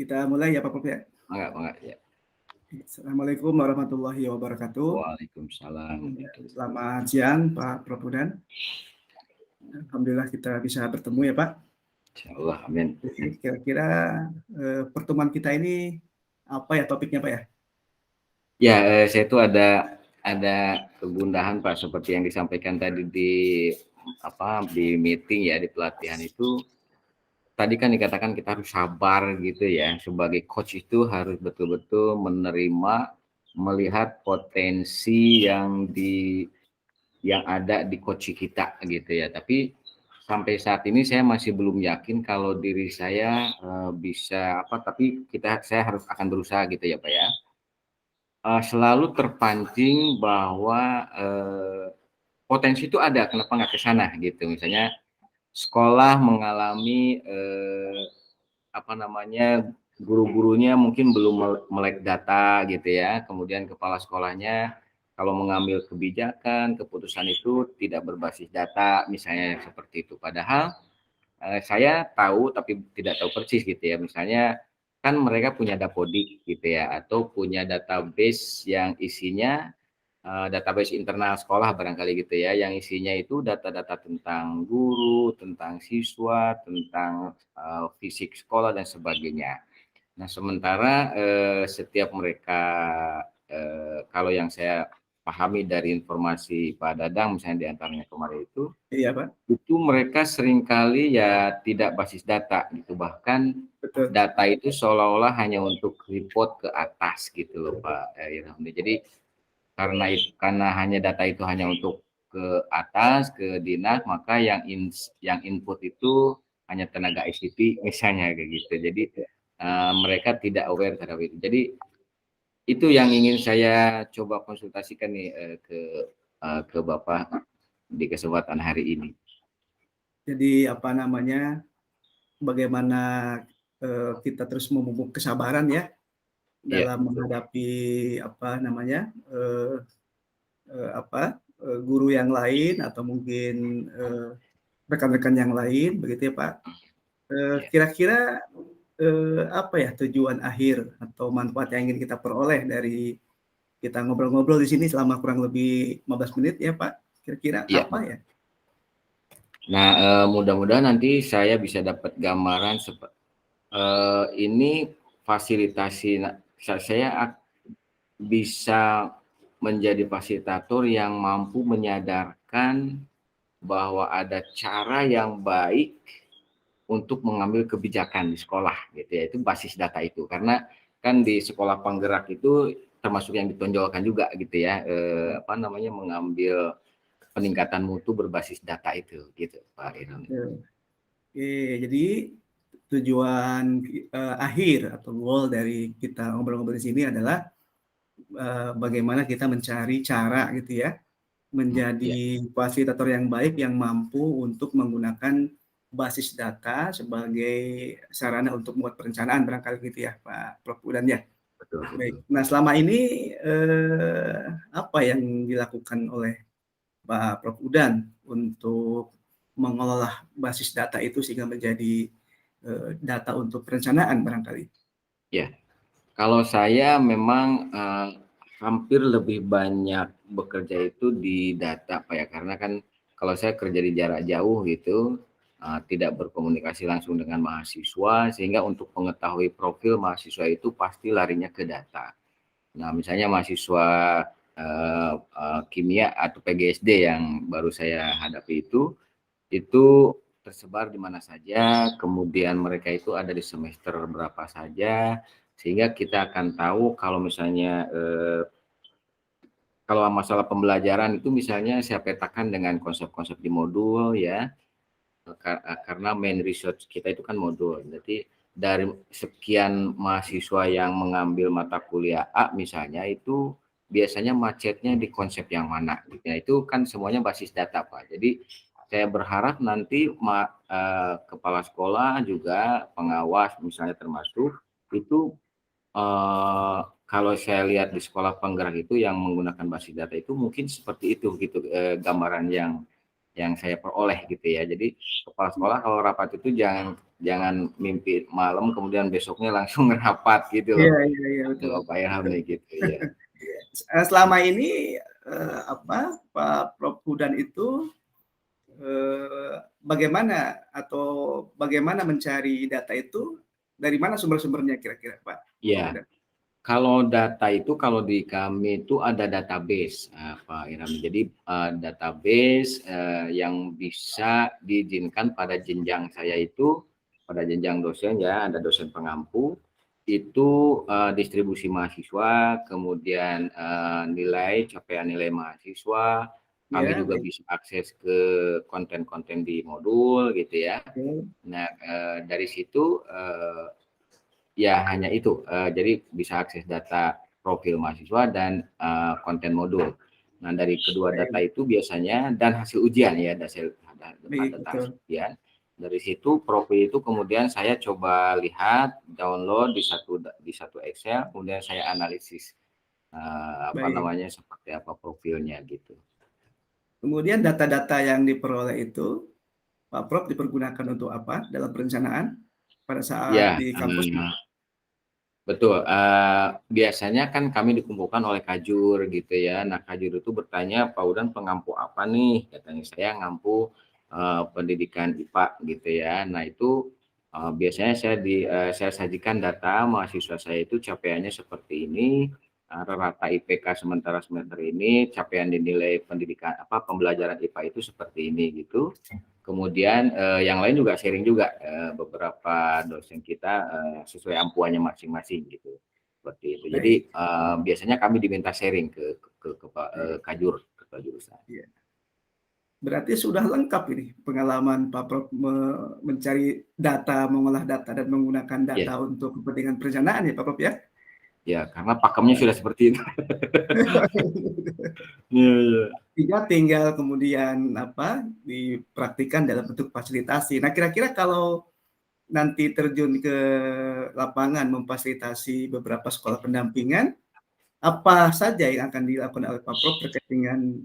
Kita mulai ya Pak Prof ya. Enggak, ya. Assalamualaikum warahmatullahi wabarakatuh. Waalaikumsalam. Selamat siang Pak Prof dan alhamdulillah kita bisa bertemu ya Pak. Insyaallah, amin. Jadi kira-kira pertemuan kita ini apa ya topiknya Pak ya? Ya, saya itu ada kegundahan Pak seperti yang disampaikan tadi di meeting ya, di pelatihan itu. Tadi kan dikatakan kita harus sabar gitu ya. Sebagai coach itu harus betul-betul menerima, melihat potensi yang ada di coach kita gitu ya. Tapi sampai saat ini saya masih belum yakin kalau diri saya bisa tapi saya harus akan berusaha gitu ya Pak ya. Selalu terpancing bahwa potensi itu ada, kenapa nggak ke sana gitu. Misalnya sekolah mengalami guru-gurunya mungkin belum melek data gitu ya, kemudian kepala sekolahnya kalau mengambil kebijakan, keputusan itu tidak berbasis data, misalnya seperti itu. Padahal saya tahu tapi tidak tahu persis gitu ya, misalnya kan mereka punya Dapodik gitu ya, atau punya database yang isinya database internal sekolah barangkali gitu ya, yang isinya itu data-data tentang guru, tentang siswa, tentang fisik sekolah dan sebagainya. Nah, sementara setiap mereka kalau yang saya pahami dari informasi Pak Dadang misalnya di antaranya kemarin Iya Pak. itu mereka seringkali ya tidak basis data gitu, bahkan Betul. data itu seolah-olah hanya untuk report ke atas gitu loh Pak Irhamdi. Jadi karena hanya data itu hanya untuk ke atas ke dinas, maka yang input itu hanya tenaga ICT misalnya kayak gitu. Jadi mereka tidak aware terhadap itu. Jadi itu yang ingin saya coba konsultasikan nih ke Bapak di kesempatan hari ini. Jadi bagaimana kita terus memupuk kesabaran ya dalam menghadapi guru yang lain atau mungkin rekan-rekan yang lain begitu ya Pak. Kira-kira apa ya tujuan akhir atau manfaat yang ingin kita peroleh dari kita ngobrol-ngobrol di sini selama kurang lebih 15 menit ya Pak? Kira-kira apa ya? Nah, mudah-mudahan nanti saya bisa dapat gambaran ini fasilitasi saya bisa menjadi fasilitator yang mampu menyadarkan bahwa ada cara yang baik untuk mengambil kebijakan di sekolah gitu ya, itu basis data itu. Karena kan di sekolah penggerak itu termasuk yang ditonjolkan juga gitu ya, mengambil peningkatan mutu berbasis data itu gitu Pak Irwan. Jadi tujuan akhir atau goal dari kita ngobrol-ngobrol di sini adalah bagaimana kita mencari cara gitu ya menjadi fasilitator yang baik yang mampu untuk menggunakan basis data sebagai sarana untuk membuat perencanaan barangkali gitu ya Pak Prof Udan ya. Betul. Baik. Nah selama ini apa yang dilakukan oleh Pak Prof Udan untuk mengelola basis data itu sehingga menjadi data untuk perencanaan barangkali? Ya, kalau saya memang hampir lebih banyak bekerja itu di data Pak ya, karena kan kalau saya kerja di jarak jauh gitu, tidak berkomunikasi langsung dengan mahasiswa, sehingga untuk mengetahui profil mahasiswa itu pasti larinya ke data. Nah, misalnya mahasiswa kimia atau PGSD yang baru saya hadapi itu tersebar di mana saja, kemudian mereka itu ada di semester berapa saja, sehingga kita akan tahu kalau misalnya kalau masalah pembelajaran itu misalnya saya petakan dengan konsep-konsep di modul ya, karena main research kita itu kan modul. Jadi dari sekian mahasiswa yang mengambil mata kuliah A misalnya itu biasanya macetnya di konsep yang mana. Nah, itu kan semuanya basis data Pak. Jadi saya berharap nanti kepala sekolah juga pengawas misalnya termasuk itu kalau saya lihat di sekolah penggerak itu yang menggunakan basis data itu mungkin seperti itu gitu gambaran yang saya peroleh gitu ya. Jadi kepala sekolah kalau rapat itu jangan mimpi malam kemudian besoknya langsung ngerapat gitu Iya loh. iya iya, betul. Kalau Pak Ilham nih gitu ya. Selama ini, apa, Pak Prof. Hudan itu, bagaimana atau bagaimana mencari data itu, dari mana sumber-sumbernya kira-kira Pak Prof. Iya. Hudan? Kalau data itu kalau di kami itu ada database, Pak Ilham. Jadi database yang bisa diizinkan pada jenjang saya itu, pada jenjang dosen ya, ada dosen pengampu, itu distribusi mahasiswa, kemudian capaian nilai mahasiswa, kami Ya, juga baik, bisa akses ke konten-konten di modul gitu ya. oke, Nah dari situ ya hanya itu, jadi bisa akses data profil mahasiswa dan konten modul. Nah dari kedua data baik, itu biasanya dan hasil ujian ya, baik, data hasil betul, ujian. Dari situ profil itu kemudian saya coba lihat, download di satu Excel, kemudian saya analisis apa baik. namanya seperti apa profilnya gitu. Kemudian data-data yang diperoleh itu, Pak Prof. dipergunakan untuk apa dalam perencanaan pada saat Ya, di kampus? betul, biasanya kan kami dikumpulkan oleh Kajur gitu ya. Nah Kajur itu bertanya, "Pak Udan pengampu apa nih?" Katanya, "Saya ngampu pendidikan IPA," gitu ya. Nah itu biasanya saya sajikan data mahasiswa saya itu capaiannya seperti ini, rata IPK sementara semester ini, capaian dinilai pendidikan apa pembelajaran IPA itu seperti ini gitu. Kemudian yang lain juga sharing juga, beberapa dosen kita sesuai ampuannya masing-masing gitu, seperti itu. Jadi Baik, biasanya kami diminta sharing ke baik, Kajur, ketua jurusan. iya. Berarti sudah lengkap ini pengalaman Pak Prof. Mencari data, mengolah data, dan menggunakan Iya, data untuk kepentingan perencanaan ya Pak Prof. Ya? ya karena pakemnya sudah seperti itu. Iya, iya. Tinggal kemudian apa, dipraktikkan dalam bentuk fasilitasi. Nah, kira-kira kalau nanti terjun ke lapangan memfasilitasi beberapa sekolah pendampingan, apa saja yang akan dilakukan oleh Pak Prof terkait dengan,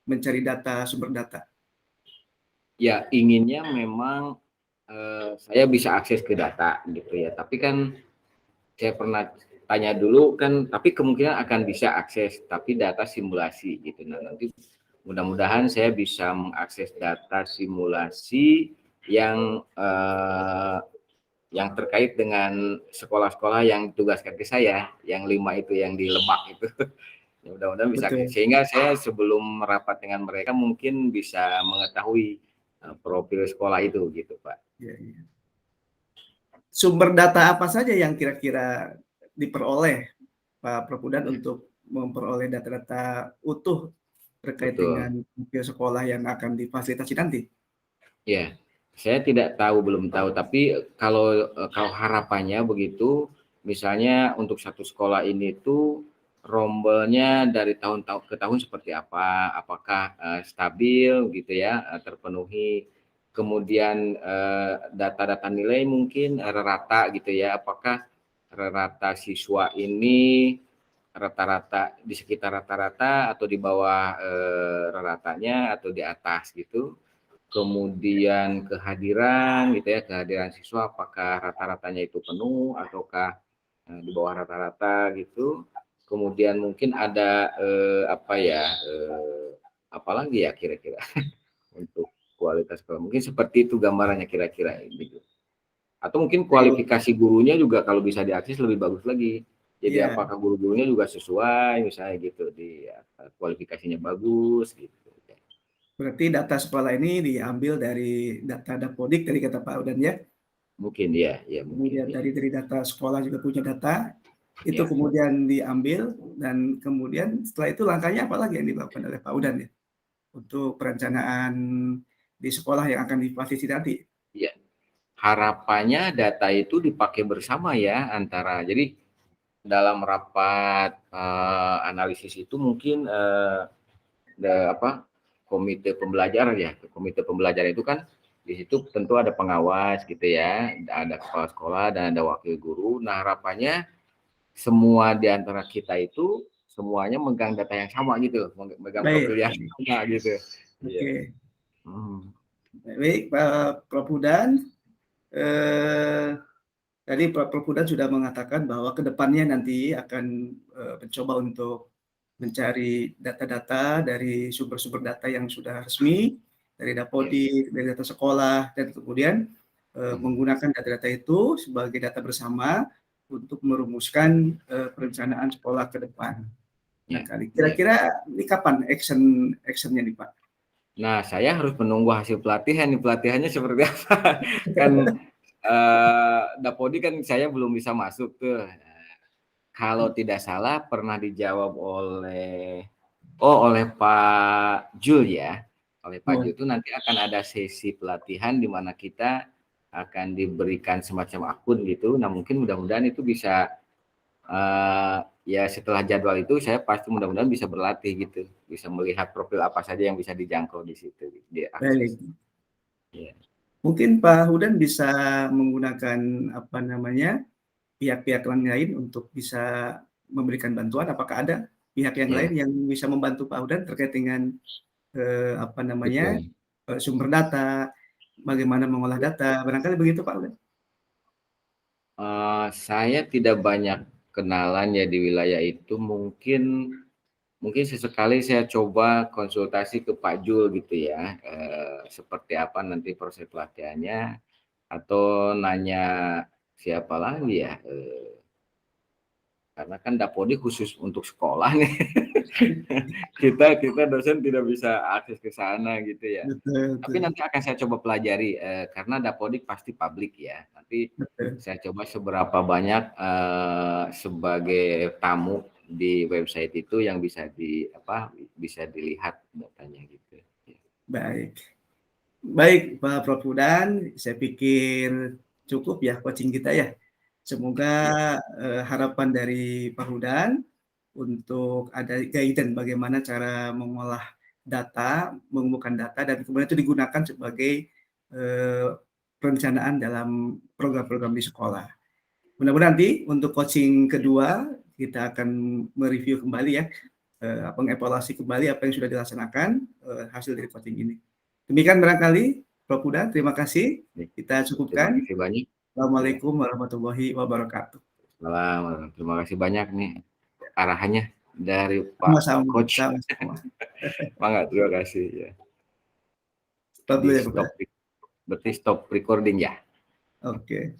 mencari data, sumber data? Ya inginnya memang saya bisa akses ke data gitu ya, tapi kan saya pernah tanya dulu kan, tapi kemungkinan akan bisa akses, tapi data simulasi gitu. Nah, nanti mudah-mudahan saya bisa mengakses data simulasi yang terkait dengan sekolah-sekolah yang tugaskan ke saya, yang 5 itu yang di Lebak itu. Ya, mudah-mudahan bisa akses. Betul, Sehingga saya sebelum merapat dengan mereka mungkin bisa mengetahui profil sekolah itu gitu, Pak. iya iya. Sumber data apa saja yang kira-kira diperoleh Pak Prof. untuk memperoleh data-data utuh terkait Betul. dengan profil sekolah yang akan difasilitasi nanti? Ya, saya tidak tahu, belum tahu. Tapi kalau harapannya begitu, misalnya untuk satu sekolah ini tuh rombelnya dari tahun ke tahun seperti apa? Apakah stabil gitu ya, terpenuhi? Kemudian data-data nilai mungkin rata gitu ya. Apakah rata siswa ini rata-rata di sekitar rata-rata atau di bawah ratanya atau di atas gitu? Kemudian kehadiran gitu ya, kehadiran siswa apakah rata-ratanya itu penuh ataukah di bawah rata-rata gitu. Kemudian mungkin ada apa ya, apalagi ya kira-kira untuk kualitas sekolah. Mungkin seperti itu gambarannya kira-kira gitu. Atau mungkin Baik, kualifikasi gurunya juga kalau bisa diakses lebih bagus lagi. Jadi iya. apakah guru-gurunya juga sesuai misalnya gitu di kualifikasinya bagus gitu. Berarti data sekolah ini diambil dari data Dapodik tadi kata Pak Udan ya, Mungkin ya, ya mungkin kemudian ya. dari data sekolah juga punya data, itu Ya. kemudian diambil dan kemudian setelah itu langkahnya apa lagi yang dilakukan oleh Pak Udan ya, untuk perencanaan di sekolah yang akan difasilitasi nanti? Iya, harapannya data itu dipakai bersama ya antara jadi dalam rapat analisis itu mungkin apa komite pembelajaran ya, komite pembelajaran itu kan di situ tentu ada pengawas gitu ya, ada kepala sekolah dan ada wakil guru. Nah harapannya semua di antara kita itu semuanya megang data yang sama gitu, megang Baik, profil yang sama gitu. Iya. oke. Hmm. Baik, Pak Prof. Hudan, eee, tadi Prof. Huda sudah mengatakan bahwa ke depannya nanti akan, mencoba untuk mencari data-data dari sumber-sumber data yang sudah resmi, dari Ya. Dapodik, dari data sekolah, dan kemudian, Hmm. menggunakan data-data itu sebagai data bersama untuk merumuskan, perencanaan sekolah ke depan. Ya, Barangkali. ya. Kira-kira ini kapan action-nya nih, Pak? Nah, saya harus menunggu hasil pelatihan nih, pelatihannya seperti apa? Kan Dapodi kan saya belum bisa masuk tuh. Kalau tidak salah pernah dijawab oleh Pak Jul ya. Oleh Pak Oh, Jul itu nanti akan ada sesi pelatihan di mana kita akan diberikan semacam akun gitu. Nah, mungkin mudah-mudahan itu bisa ya setelah jadwal itu saya pasti mudah-mudahan bisa berlatih gitu, bisa melihat profil apa saja yang bisa dijangkau di situ, diakses. baik. Ya, Mungkin Pak Hudan bisa menggunakan, apa namanya, pihak-pihak lain untuk bisa memberikan bantuan. Apakah ada pihak yang lain ya, yang bisa membantu Pak Hudan terkait dengan, apa namanya, betul. sumber data, bagaimana mengolah data, barangkali begitu Pak Hudan? Saya tidak banyak kenalan ya di wilayah itu, mungkin mungkin sesekali saya coba konsultasi ke Pak Jul gitu ya, seperti apa nanti proses pelatihannya, atau nanya siapa lagi ya, karena kan Dapodi khusus untuk sekolah nih. kita dosen tidak bisa akses ke sana gitu ya. Betul Tapi betul nanti akan saya coba pelajari, karena Dapodik pasti publik ya. Nanti betul. saya coba seberapa banyak sebagai tamu di website itu yang bisa dilihat datanya gitu. Baik. Baik, Pak Prof. Hudan, saya pikir cukup ya coaching kita ya. Semoga, Ya, harapan dari Pak Hudan untuk ada guidance bagaimana cara mengolah data, mengumpulkan data, dan kemudian itu digunakan sebagai, perencanaan dalam program-program di sekolah. Mudah-mudahan nanti untuk coaching kedua, kita akan mereview kembali ya, mengevaluasi kembali apa yang sudah dilaksanakan, hasil dari coaching ini. Demikian barangkali Prof. Huda, terima kasih. ya. Kita Terima cukupkan. kasih banyak. Ya, Assalamualaikum warahmatullahi wabarakatuh. salam. Terima kasih banyak nih arahannya dari Pak Sama-sama, Coach. sama-sama. Semangat, terima kasih ya. Stop Di dulu ya, Prof. stop, berarti stop recording ya. Oke.